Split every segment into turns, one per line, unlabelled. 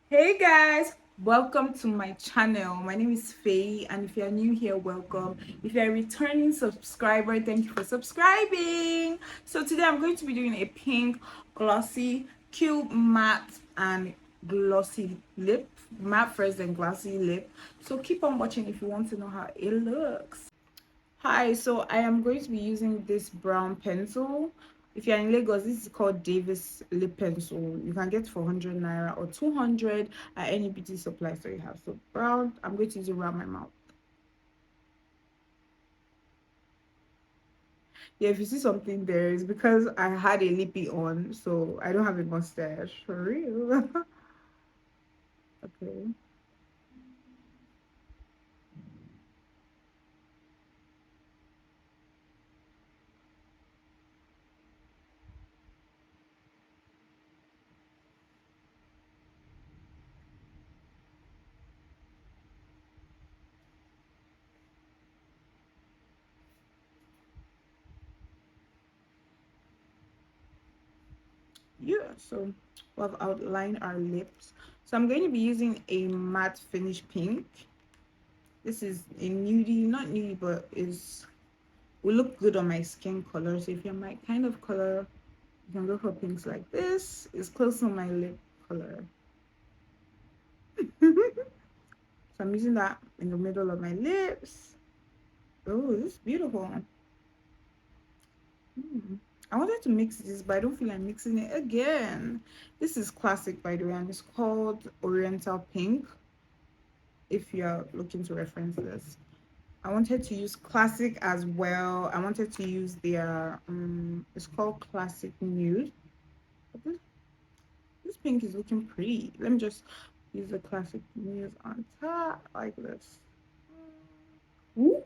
Hey guys, welcome to my channel. My name is Faye, and if you're new here, welcome. If you're a returning subscriber, thank you for subscribing. So today I'm going to be doing a pink glossy cube matte and glossy lip. Matte first and glossy lip. So keep on watching if you want to know how it looks. Hi, so I am going to be using this brown pencil. If you're in Lagos, this is called Davis lip pencil. You can get for 100 naira or 200 at any beauty supply store you have. So brown, I'm going to use it around my mouth. Yeah, if you see something there, it's because I had a lippy on, so I don't have a mustache for real. Okay. Yeah, so we've outlined our lips. So I'm going to be using a matte finish pink. This is a nudie, not nudie, but is will look good on my skin color. So if you're my kind of color, you can go for pinks like this. It's close to my lip color. So I'm using that in the middle of my lips. Oh, this is beautiful. I wanted to mix this, but I don't feel like mixing it again. This is classic, by the way, and it's called Oriental Pink. If you're looking to reference this, I wanted to use classic as well. I wanted to use their it's called Classic Nude. But this pink is looking pretty. Let me just use the Classic Nude on top like this. Ooh.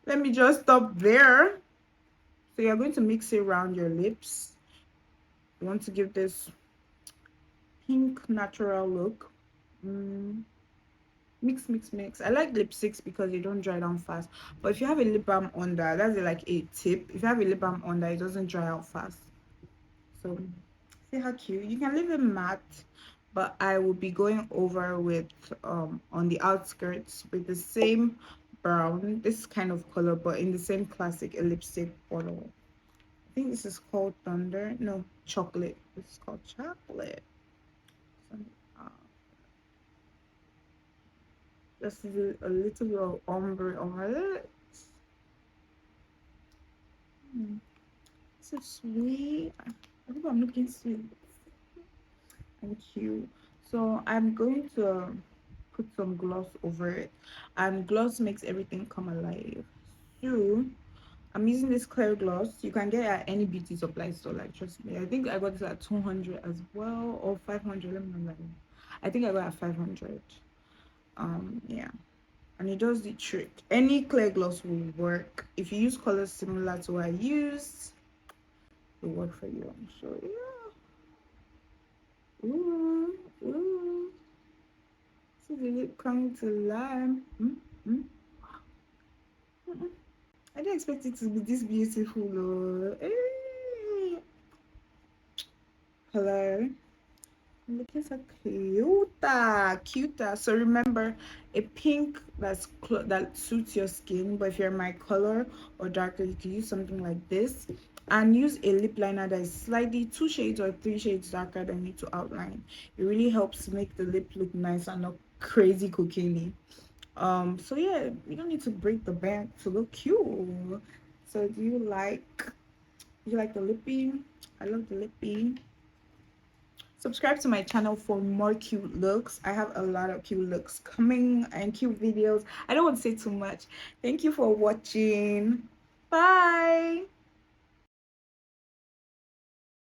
Let me just stop there. So you're going to mix it around your lips. You want to give this pink natural look. Mm. Mix, mix, mix. I like lipsticks because they don't dry down fast. But if you have a lip balm under, that's like a tip. If you have a lip balm under, it doesn't dry out fast. So see how cute. You can leave it matte, but I will be going over with on the outskirts with the same brown, this kind of color, but in the same classic lipstick bottle. I think this is called Thunder. No, chocolate. This is called chocolate. So, uh, just do a little bit of ombre on my lips. So sweet. I hope I'm looking sweet. Thank you. So I'm going to put some gloss over it, and gloss makes everything come alive. So I'm using this clear gloss. You can get it at any beauty supply store, like trust me. I think I got this at 200 as well, or 500. Let me know. I think I got at 500. Yeah, and it does the trick. Any clear gloss will work if you use colors similar to what I used. It will work for you. So yeah. Ooh, ooh. See the lip coming to life. Mm. I didn't expect it to be this beautiful. Oh. Hey. Hello. Looking so cuter. So remember, a pink that suits your skin. But if you're my color or darker, you can use something like this, and use a lip liner that is slightly 2 shades or 3 shades darker than you to outline. It really helps make the lip look nice and not crazy cocaine. So yeah, you don't need to break the bank to look cute. So do you like the lippy? I love the lippy. Subscribe to my channel for more cute looks. I have a lot of cute looks coming and cute videos. I don't want to say too much. Thank you for watching. Bye.